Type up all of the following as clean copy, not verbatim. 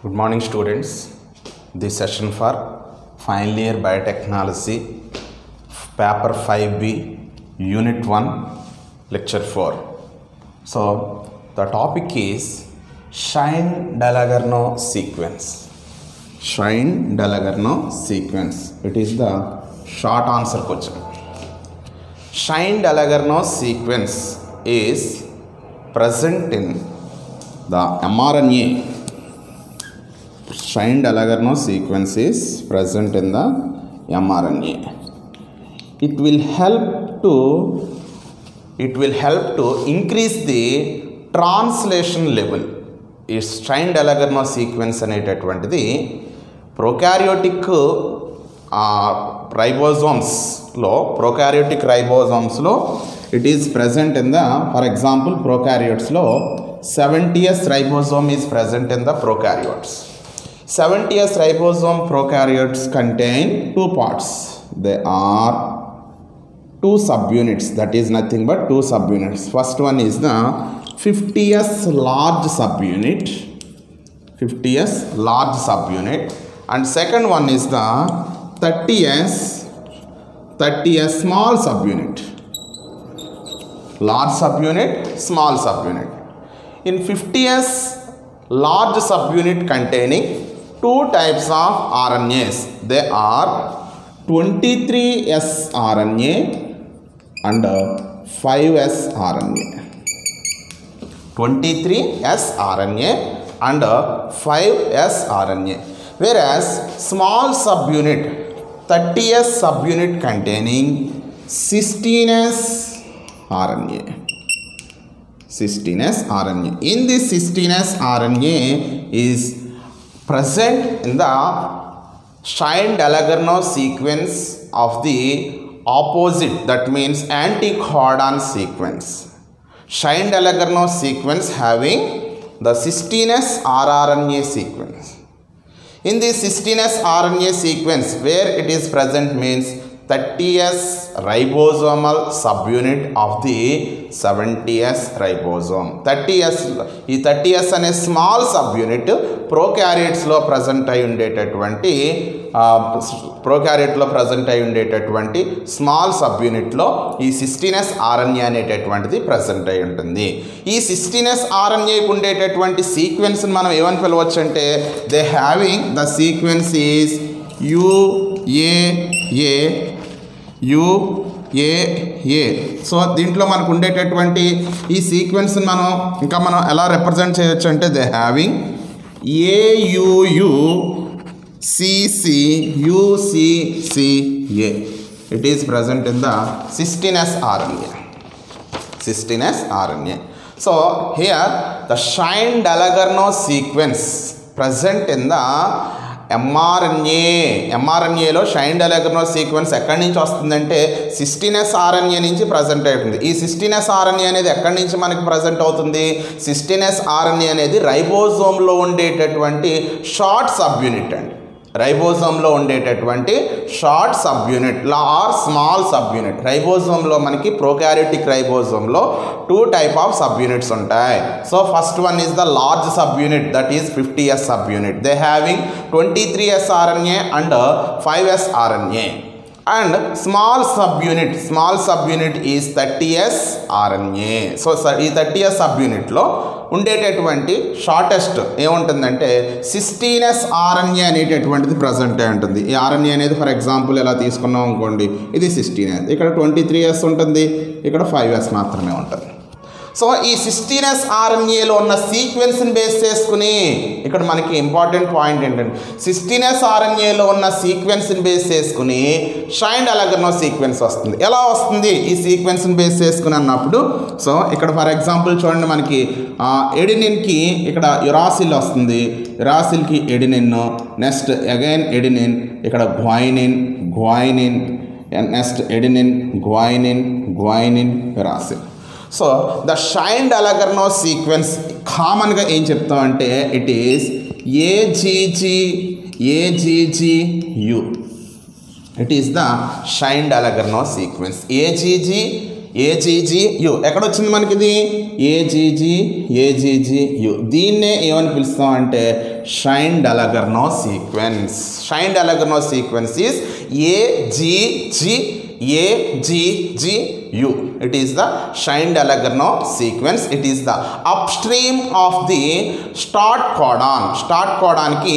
Good morning, students. This session for final year biotechnology, paper 5B, unit 1, lecture 4. So the topic is Shine-Dallarno sequence. Shine-Dallarno sequence. It is the short answer question. Shine-Dallarno sequence is present in the mRNA. Shine-Dallarno sequence is present in the mRNA. It will help to increase the translation level. ఈ Shine-Dallarno sequence అనేటటువంటిది prokaryotic రైబోజోమ్స్లో it is present in the, for example, prokaryotes-లో 70S ribosome is present in the prokaryotes. 70S ribosome prokaryotes contain two parts. They are two subunits, that is nothing but two subunits. First one is the 50S large subunit, 50S large subunit, and second one is the 30S small subunit, large subunit, small subunit. In 50S large subunit containing two types of RNAs. They are 23S RNA and 5S RNA. 23S RNA and 5S RNA. Whereas small subunit, 30S subunit containing 16S RNA. 16S RNA. In this 16S RNA is present in the Shine-Dallarno sequence of the opposite, that means anticodon sequence. Shine-Dallarno sequence having the 16S rRNA sequence. In this 16S RNA sequence, where it is present means 30S ribosomal subunit of the 70S ribosome. 30S అనే small subunit ప్రోకారియోట్స్లో present అయి ఉండేటటువంటి small సబ్యూనిట్లో ఈ 16S RNA అనేటటువంటిది present అయి ఉంటుంది. ఈ 16S RNAకు ఉండేటటువంటి సీక్వెన్స్ని మనం ఏమని పిలవచ్చు అంటే they having the sequence is UAA. So దీంట్లో మనకు ఉండేటటువంటి ఈ సీక్వెన్స్ మనం ఎలా రిప్రజెంట్ చేయొచ్చు అంటే they having AUUCCUCCA. It is present in the 16S RNA. So here the Shine-Dallarno sequence present in the mRNAలో Shine-Dallarno సీక్వెన్స్ ఎక్కడి నుంచి వస్తుందంటే 16S RNA నుంచి ప్రజెంట్ అవుతుంది. ఈ 16S RNA అనేది ఎక్కడి నుంచి మనకి ప్రజెంట్ అవుతుంది? 16S RNA అనేది రైబోజోమ్లో ఉండేటటువంటి షార్ట్ సబ్యూనిట్ అండి. రైబోజోమ్లో ఉండేటటువంటి short subunit or small subunit. రైబోజోమ్లో మనకి ప్రోకారియోటిక్ రైబోజోమ్లో టూ టైప్ ఆఫ్ సబ్యూనిట్స్ ఉంటాయి. So first one is the large subunit, that is 50S subunit. They having 23S RNA and 5S RNA. And small subunit is 30S RNA. So ఈ 30S సబ్యూనిట్లో ఉండేటటువంటి shortest ఏముంటుందంటే 16S RNA అనేటటువంటిది present అయి ఉంటుంది. ఈ RNA అనేది for example ఎలా తీసుకున్నాం అనుకోండి, ఇది 16S, ఇక్కడ 23S ఉంటుంది, ఇక్కడ 5S మాత్రమే ఉంటుంది. సో ఈ 16S RNAలో ఉన్న సీక్వెన్స్ని బేస్ చేసుకుని ఇక్కడ మనకి ఇంపార్టెంట్ పాయింట్ ఏంటంటే 16S RNAలో ఉన్న సీక్వెన్స్ని బేస్ చేసుకుని Shine-Dallarno సీక్వెన్స్ వస్తుంది. ఎలా వస్తుంది ఈ సీక్వెన్స్ని బేస్ చేసుకుని అన్నప్పుడు, సో ఇక్కడ ఫర్ ఎగ్జాంపుల్ చూడండి, మనకి ఎడినిన్కి ఇక్కడ యురాసిల్ వస్తుంది, యురాసిల్కి ఎడినిన్, నెక్స్ట్ అగైన్ ఎడినిన్, ఇక్కడ guanine, next adenine, guanine, uracil. So the Shine-Dallarno sequence కామన్గా ఏం చెప్తామంటే it is AGGU. It is the Shine-Dallarno sequence. AGGU AGGU. ఎక్కడ వచ్చింది మనకి ఇది? AGGU. దీన్నే ఏమని పిలుస్తాం అంటే Shine-Dalgarno sequence. Shine-Dalgarno sequence is AGGU. It is the Shine-Dalgarno sequence. It is the upstream of the start codon. Start codon की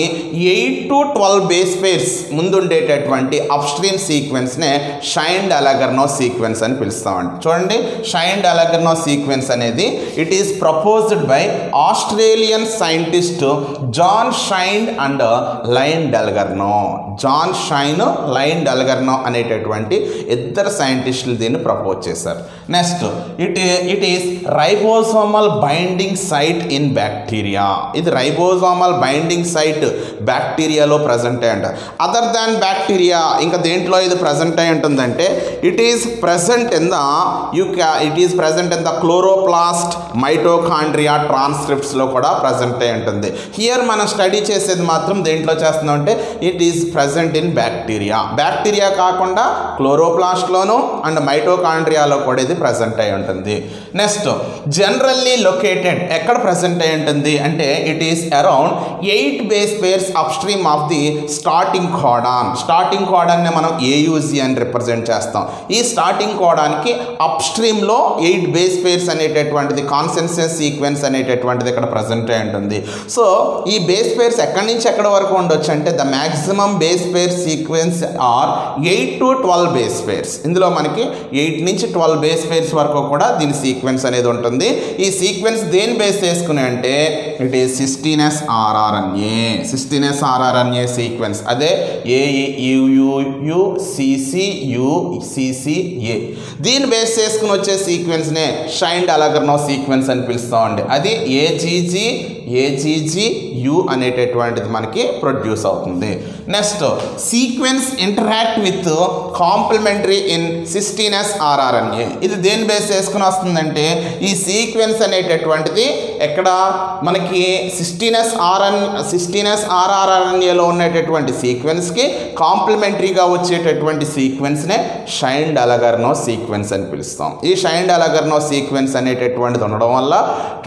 8 to 12 base pairs ముందుండేటటువంటి upstream sequence నే Shine-Dalgarno sequence అని పిలుస్తామండి. చూడండి, Shine-Dalgarno sequence అనేది it is proposed by Australian scientist John Shine and Lynn Dalgarno. John Shine, Lynn Dalgarno అనేటటువంటి ఇద్దరు సైంటిస్టులు దీన్ని propose చేశారు. Next it is ribosomal binding site in bacteria. ఇది రైబోసోమల్ బైండింగ్ సైట్ బ్యాక్టీరియాలో ప్రజెంట్ అయి ఉంటుంది. అదర్ దాన్ బ్యాక్టీరియా ఇంకా దేంట్లో ఇది ప్రజెంట్ అయి ఉంటుందంటే it is present in the chloroplast, mitochondria, ట్రాన్స్క్రిప్ట్స్లో కూడా ప్రజెంట్ అయి ఉంటుంది. హియర్ మనం స్టడీ చేసేది మాత్రం దేంట్లో చేస్తున్నాం అంటే it is present in bacteria. Bacteria కాకుండా క్లోరోప్లాస్ట్లోను అండ్ మైటోకాండ్రియాలో కూడా ఇది ప్రజెంట్ అయి ఉంటుంది. నెక్స్ట్ జనరల్లీ లొకేటెడ్ ఎక్కడ ప్రజెంట్ అయి ఉంటుంది అంటే it is around 8 base pairs up stream of the starting codon. Starting కోడాన్ని మనం AUG అని రిప్రజెంట్ చేస్తాం. ఈ స్టార్టింగ్ కోడాన్కి అప్ స్ట్రీమ్లో 8 బేస్ పేర్స్ అనేటటువంటిది కాన్సెన్సస్ సీక్వెన్స్ అనేటటువంటిది ఇక్కడ ప్రజెంట్ అయి ఉంటుంది. సో ఈ బేస్ పేర్స్ ఎక్కడి నుంచి ఎక్కడి వరకు ఉండొచ్చు అంటే the maximum base pair sequence are 8 to 12 base pairs. ఇందులో మనకి 8 నుంచి 12 బేస్ పేర్స్ వరకు కూడా దీని సీక్వెన్స్ అనేది ఉంటుంది. ఈ సీక్వెన్స్ దేని బేస్ చేసుకుని అంటే it is sixteen S RRNA. Sixteen S RRNA sequence అదే AUUCCA. దీన్ని బేస్ చేసుకుని వచ్చే సీక్వెన్స్నే Shine-Dalgarno సీక్వెన్స్ అని పిలుస్తామండి. అది AGGU అనేటటువంటిది మనకి ప్రొడ్యూస్ అవుతుంది. Next sequence interact with complementary in sixteen S RRNA. ఇది దేని బేస్ చేసుకుని వస్తుందంటే ఈ సీక్వెన్స్ అనేటటువంటిది ఎక్కడ మనకి సిస్టీనస్ RRNAలో ఉన్నటువంటి సీక్వెన్స్కి కాంప్లిమెంటరీగా వచ్చేటటువంటి సీక్వెన్స్నే Shine-Dalgarno సీక్వెన్స్ అని పిలుస్తాం. ఈ Shine-Dalgarno సీక్వెన్స్ అనేటటువంటిది ఉండడం వల్ల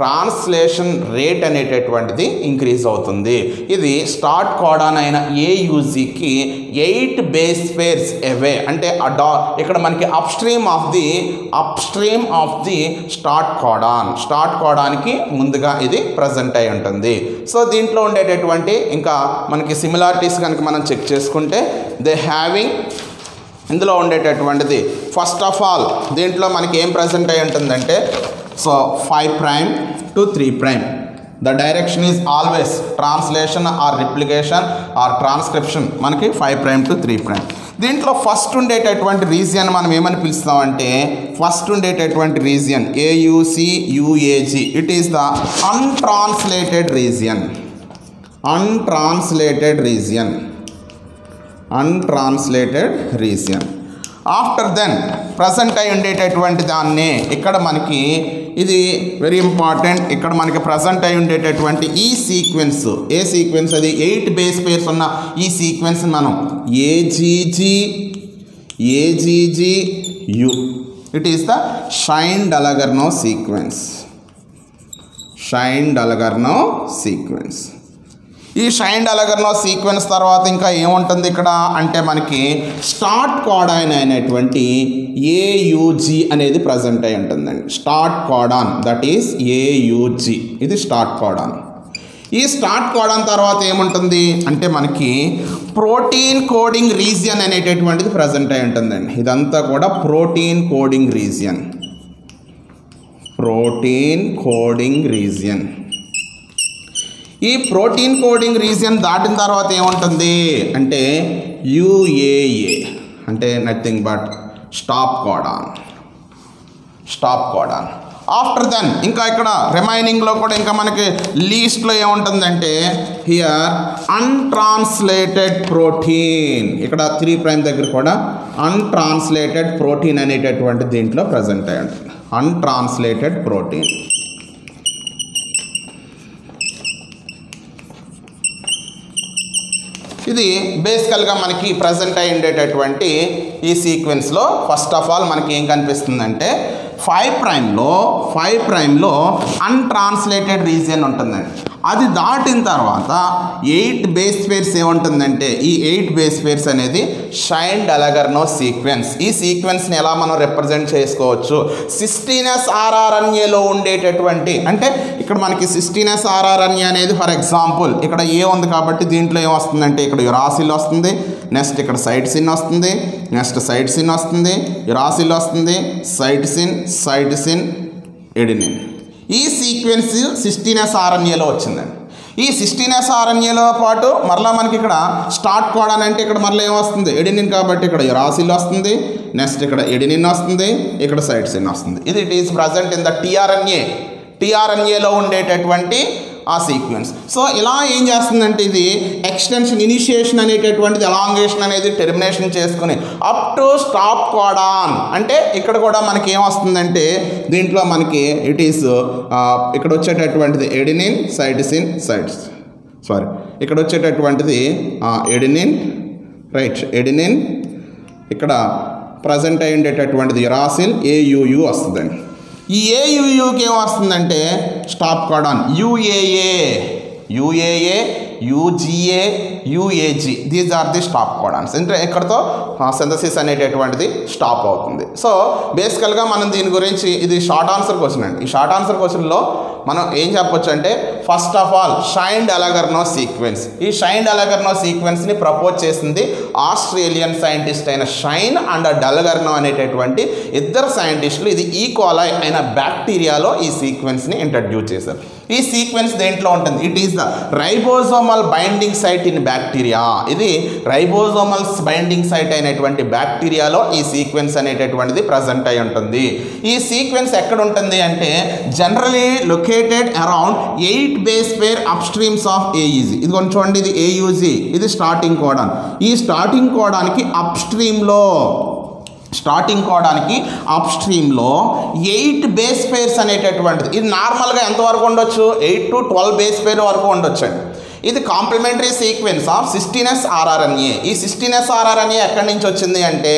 ట్రాన్స్లేషన్ రేట్ అనేటటువంటిది ఇంక్రీజ్ అవుతుంది. ఇది స్టార్ట్ కోడాన్ అయిన AUGకి 8 బేస్ పేర్స్ అవే అంటే ఇక్కడ మనకి up stream of the start కోడాన్కి ముందుగా ఇది ప్రజెంట్ అయి ఉంటుంది. సో దీంట్లో ఉండేటటువంటి ఇంకా మనకి సిమిలారిటీస్ కనుక మనం చెక్ చేసుకుంటే ఇందులో ఉండేటటువంటిది ఫస్ట్ ఆఫ్ ఆల్ దీంట్లో మనకి ఏం ప్రజెంట్ అయి ఉంటుందంటే so 5' to 3'. The direction is always translation or replication or transcription. మనకి 5' to 3'. దీంట్లో ఫస్ట్ ఉండేటటువంటి రీజియన్ మనం ఏమని పిలుస్తామంటే ఫస్ట్ ఉండేటటువంటి region AUCUAG. It is the untranslated region. After then present అయి ఉండేటటువంటి దాన్ని ఇక్కడ మనకి ఇది వెరీ ఇంపార్టెంట్. ఇక్కడ మనకి ప్రజెంట్ అయి ఉండేటటువంటి ఈ సీక్వెన్స్ ఏ సీక్వెన్స్ అది 8 బేస్ పేర్స్ ఉన్న ఈ సీక్వెన్స్ మనం AGGU. It is the Shine-Dalgarno sequence. ఈ Shine-Dalgarno సీక్వెన్స్ తర్వాత ఇంకా ఏముంటుంది ఇక్కడ అంటే మనకి స్టార్ట్ కోడాన్ అయినటువంటి AUG అనేది ప్రజెంట్ అయి ఉంటుందండి. Start codon that is AUG. ఇది స్టార్ట్ కోడాన్. ఈ స్టార్ట్ కోడాన్ తర్వాత ఏముంటుంది అంటే మనకి ప్రోటీన్ కోడింగ్ రీజియన్ అనేటటువంటిది ప్రజెంట్ అయి ఉంటుందండి. ఇదంతా కూడా ప్రోటీన్ కోడింగ్ రీజియన్. ఈ ప్రోటీన్ కోడింగ్ రీజియన్ దాటిన తర్వాత ఏముంటుంది అంటే UAA అంటే nothing but stop codon. After then ఇంకా ఇక్కడ రిమైనింగ్లో కూడా ఇంకా మనకి లీస్ట్లో ఏముంటుందంటే హియర్ అన్ట్రాన్స్లేటెడ్ ప్రోటీన్. ఇక్కడ 3' దగ్గర కూడా అన్ట్రాన్స్లేటెడ్ ప్రోటీన్ అనేటటువంటి దీంట్లో ప్రజెంట్ అయి ఉంటుంది. అన్ట్రాన్స్లేటెడ్ ప్రోటీన్. ఇది బేసికల్గా మనకి ప్రజెంట్ అయి ఉండేటటువంటి ఈ సీక్వెన్స్లో ఫస్ట్ ఆఫ్ ఆల్ మనకి ఏం కనిపిస్తుందంటే 5' అన్ట్రాన్స్లేటెడ్ రీజియన్ ఉంటుందండి. అది దాటిన తర్వాత 8 బేస్ పేర్స్ ఏముంటుందంటే ఈ 8 బేస్ పేర్స్ అనేది షైన్డ్ అలగర్నో సీక్వెన్స్. ఈ సీక్వెన్స్ని ఎలా మనం రిప్రజెంట్ చేసుకోవచ్చు? సిస్టీనస్ ఆర్ఆర్ఎన్ఏలో ఉండేటటువంటి, అంటే ఇక్కడ మనకి సిస్టీనస్ ఆర్ఆర్ఎన్ఏ అనేది ఫర్ ఎగ్జాంపుల్ ఇక్కడ ఏ ఉంది కాబట్టి దీంట్లో ఏమొస్తుందంటే ఇక్కడ యురాసిల్ వస్తుంది, నెక్స్ట్ ఇక్కడ సైటోసిన్ వస్తుంది, నెక్స్ట్ సైటోసిన్ వస్తుంది, యురాసిల్ వస్తుంది, సైటోసిన్ ఎడినిన్. ఈ సీక్వెన్స్ సిస్టీనస్ ఆర్ఎన్ఏలో వచ్చిందండి. ఈ సిస్టీనస్ ఆర్ఎన్ఏలో పాటు మరలా మనకి ఇక్కడ స్టార్ట్ కోడాన్ అంటే ఇక్కడ మరలా ఏమొస్తుంది? ఎడినిన్ కాబట్టి ఇక్కడ యురాసిల్ వస్తుంది, నెక్స్ట్ ఇక్కడ ఎడినిన్ వస్తుంది, ఇక్కడ సైటోసిన్ వస్తుంది. ఇది it is present in the టీఆర్ఎన్ఏలో ఉండేటటువంటి ఆ సీక్వెన్స్. సో ఇలా ఏం చేస్తుందంటే ఇది ఎక్స్టెన్షన్ ఇనిషియేషన్ అనేటటువంటిది ఎలాంగేషన్ అనేది టెర్మినేషన్ చేసుకుని అప్ టు స్టాప్ కోడాన్. అంటే ఇక్కడ కూడా మనకి ఏమొస్తుందంటే దీంట్లో మనకి ఇట్ ఈస్ ఇక్కడ వచ్చేటటువంటిది ఎడినిన్ సైటోసిన్ ఇక్కడ వచ్చేటటువంటిది ఎడినిన్ ఎడినిన్ ఇక్కడ ప్రజెంట్ అయి ఉండేటటువంటిది యురాసిల్ ఏయుయు వస్తుందండి. ఈ ఏయుయుకి ఏమొస్తుందంటే stop codon U A A U G A U A G, these are the stop codons. అంటే ఇక్కడతో సింథసిస్ అనేటటువంటిది స్టాప్ అవుతుంది. సో బేసికల్గా మనం దీని గురించి ఇది షార్ట్ ఆన్సర్ క్వశ్చన్ అండి. ఈ షార్ట్ ఆన్సర్ క్వశ్చన్లో మనం ఏం చెప్పొచ్చు అంటే first of all Shine Dalgarno sequence. ఈ షైన్డ్ అలగర్నో సీక్వెన్స్ని ప్రపోజ్ చేసింది ఆస్ట్రేలియన్ సైంటిస్ట్ అయిన షైన్ అండ్ డల్గర్నో అనేటటువంటి ఇద్దరు సైంటిస్టులు. ఇది ఈకోలై అయిన బ్యాక్టీరియాలో ఈ సీక్వెన్స్ని ఇంట్రడ్యూస్ చేశారు. ఈ సీక్వెన్స్ దేంట్లో ఉంటుంది? It is the ribosomal binding site in bacteria. ఇది రైబోజోమల్ బైండింగ్ సైట్ అయినటువంటి బ్యాక్టీరియాలో ఈ సీక్వెన్స్ అనేటటువంటిది ప్రజెంట్ అయి ఉంటుంది. ఈ సీక్వెన్స్ ఎక్కడ ఉంటుంది అంటే generally located around 8 base pair up streams of A E G. ఇది కొంచెం చూడండి, ఇది ఏయుజీ, ఇది స్టార్టింగ్ కోడాన్. ఈ స్టార్టింగ్ కోడానికి అప్ స్ట్రీమ్లో అప్ స్ట్రీమ్లో 8 బేస్ పేర్స్ అనేటటువంటిది. ఇది నార్మల్గా ఎంతవరకు ఉండొచ్చు? 8 to 12 బేస్ పేర్ వరకు ఉండొచ్చు అండి. ఇది కాంప్లిమెంటరీ సీక్వెన్స్ ఆఫ్ సిస్టీనస్ ఆర్ఆర్ఎన్ఏ. ఈ సిస్టీనస్ ఆర్ఆర్ఎన్ఏ ఎక్కడి నుంచి వచ్చింది అంటే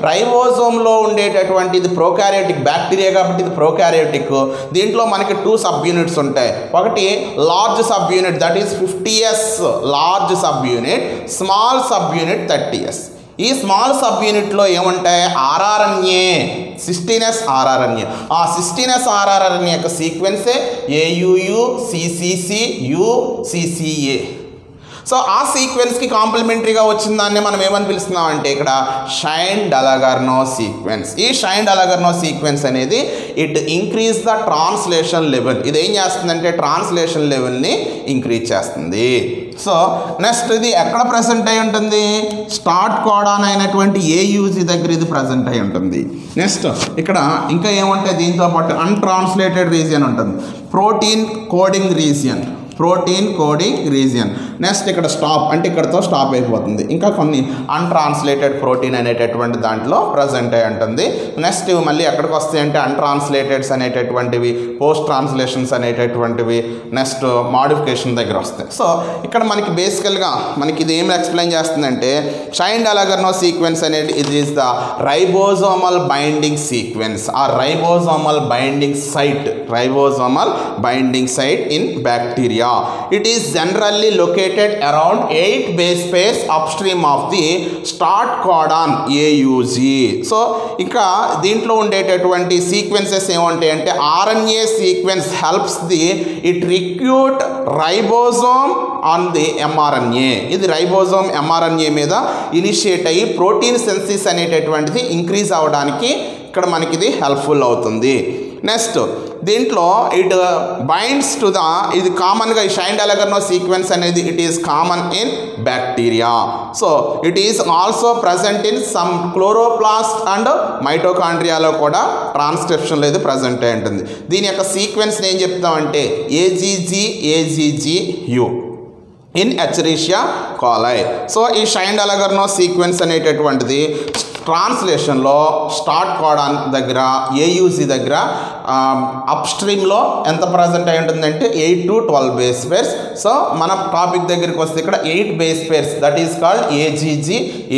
రైబోజోమ్లో ఉండేటటువంటి, ఇది ప్రోకారియోటిక్ బ్యాక్టీరియా కాబట్టి ఇది ప్రోకారియోటిక్. దీంట్లో మనకి 2 సబ్ యూనిట్స్ ఉంటాయి. ఒకటి large subunit that is 50s large subunit, small subunit 30s. ఈ స్మాల్ సబ్ యూనిట్లో ఏముంటాయి? RRNA, sixteen S rRNA. ఆ సిస్టీనస్ ఆర్ఆర్ఎన్ఏ యొక్క సీక్వెన్సే ఏయుయు సిసిసి యుసిసిఏ. సో ఆ సీక్వెన్స్కి కాంప్లిమెంటరీగా వచ్చిన దాన్ని మనం ఏమని పిలుస్తున్నాం అంటే ఇక్కడ షైన్డ్ అలగర్నో సీక్వెన్స్. ఈ షైన్డ్ అలగర్నో సీక్వెన్స్ అనేది it increase the translation level. ఇది ఏం చేస్తుందంటే ట్రాన్స్లేషన్ లెవెల్ని ఇంక్రీజ్ చేస్తుంది. సో నెక్స్ట్ ఇది ఎక్కడ ప్రజెంట్ అయి ఉంటుంది? స్టార్ట్ కోడాన్ అయినటువంటి ఏయుజీ దగ్గర ఇది ప్రజెంట్ అయి ఉంటుంది. నెక్స్ట్ ఇక్కడ ఇంకా ఏముంటాయి? దీంతో పాటు అన్ట్రాన్స్లేటెడ్ రీజియన్ ఉంటుంది, ప్రోటీన్ కోడింగ్ రీజియన్. నెక్స్ట్ ఇక్కడ స్టాప్ అంటే ఇక్కడతో స్టాప్ అయిపోతుంది. ఇంకా కొన్ని అన్ట్రాన్స్లేటెడ్ ప్రోటీన్ అనేటటువంటి దాంట్లో ప్రజెంట్ అయి ఉంటుంది. నెక్స్ట్ మళ్ళీ ఎక్కడికి వస్తాయి అంటే అన్ట్రాన్స్లేటెడ్స్ అనేటటువంటివి, పోస్ట్ ట్రాన్స్లేషన్స్ అనేటటువంటివి, నెక్స్ట్ మాడిఫికేషన్ దగ్గర వస్తాయి. సో ఇక్కడ మనకి బేసికల్గా మనకి ఇది ఏమి ఎక్స్ప్లెయిన్ చేస్తుందంటే షైన్డ్ అలగర్నో సీక్వెన్స్ అనేది ఇది is the ribosomal binding sequence or ribosomal binding site in bacteria. It is generally located around 8 base pairs upstream of the start codon AUG. So ఇంకా దీంట్లో ఉండేటటువంటి సీక్వెన్సెస్ ఏమంటాయి అంటే RNA sequence helps it recruit ribosome on the mRNA. ఇది ribosome mRNA మీద initiate అయ్యి protein సెన్సిస్ అనేటటువంటిది increase అవ్వడానికి ఇక్కడ మనకి ఇది హెల్ప్ఫుల్ అవుతుంది. నెక్స్ట్ దీంట్లో ఇట్ బైండ్స్ టు ద, ఇది కామన్గా ఈ షైన్డ్ అలగర్నో సీక్వెన్స్ అనేది it is common in bacteria. So it is also present in some chloroplast and మైటోకాండ్రియాలో కూడా ట్రాన్స్క్రిప్షన్లో ఇది ప్రజెంట్ అయి ఉంటుంది. దీని యొక్క సీక్వెన్స్ని ఏం చెప్తామంటే AGGU. In Escherichia coli. So ఈ షైన్డ్ అలగర్నో సీక్వెన్స్ అనేటటువంటిది ట్రాన్స్లేషన్లో స్టార్ట్ కోడాన్ దగ్గర ఏయూజీ దగ్గర అప్ స్ట్రీమ్లో ఎంత ప్రజెంట్ అయి ఉంటుందంటే 8 to 12 బేస్ పేర్స్. సో మన టాపిక్ దగ్గరికి వస్తే ఇక్కడ 8 base pairs, that is called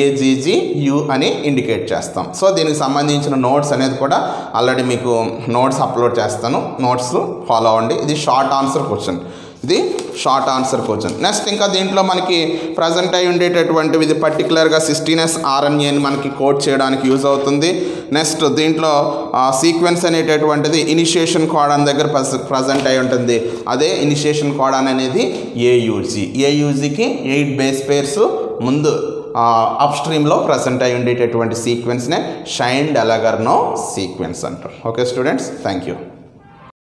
AGGU అని ఇండికేట్ చేస్తాం. సో దీనికి సంబంధించిన నోట్స్ అనేది కూడా ఆల్రెడీ మీకు నోట్స్ అప్లోడ్ చేస్తాను, నోట్స్ ఫాలో అవ్వండి. ఇది షార్ట్ ఆన్సర్ క్వశ్చన్, ఇది షార్ట్ ఆన్సర్ క్వశ్చన్. నెక్స్ట్ ఇంకా దీంట్లో మనకి ప్రజెంట్ అయి ఉండేటటువంటివి ఇది పర్టికులర్గా సిస్టీనస్ ఆర్ఎన్ఏని మనకి కోడ్ చేయడానికి యూజ్ అవుతుంది. నెక్స్ట్ దీంట్లో సీక్వెన్స్ అనేటటువంటిది ఇనిషియేషన్ కోడాన్ దగ్గర ప్రజెంట్ అయి ఉంటుంది. అదే ఇనిషియేషన్ కోడాన్ అనేది ఏయూజీకి 8 బేస్ పేర్స్ ముందు అప్ స్ట్రీమ్లో ప్రజెంట్ అయి ఉండేటటువంటి సీక్వెన్స్నే షైన్డ్ అలగర్నో సీక్వెన్స్ అంటారు. Okay students, thank you.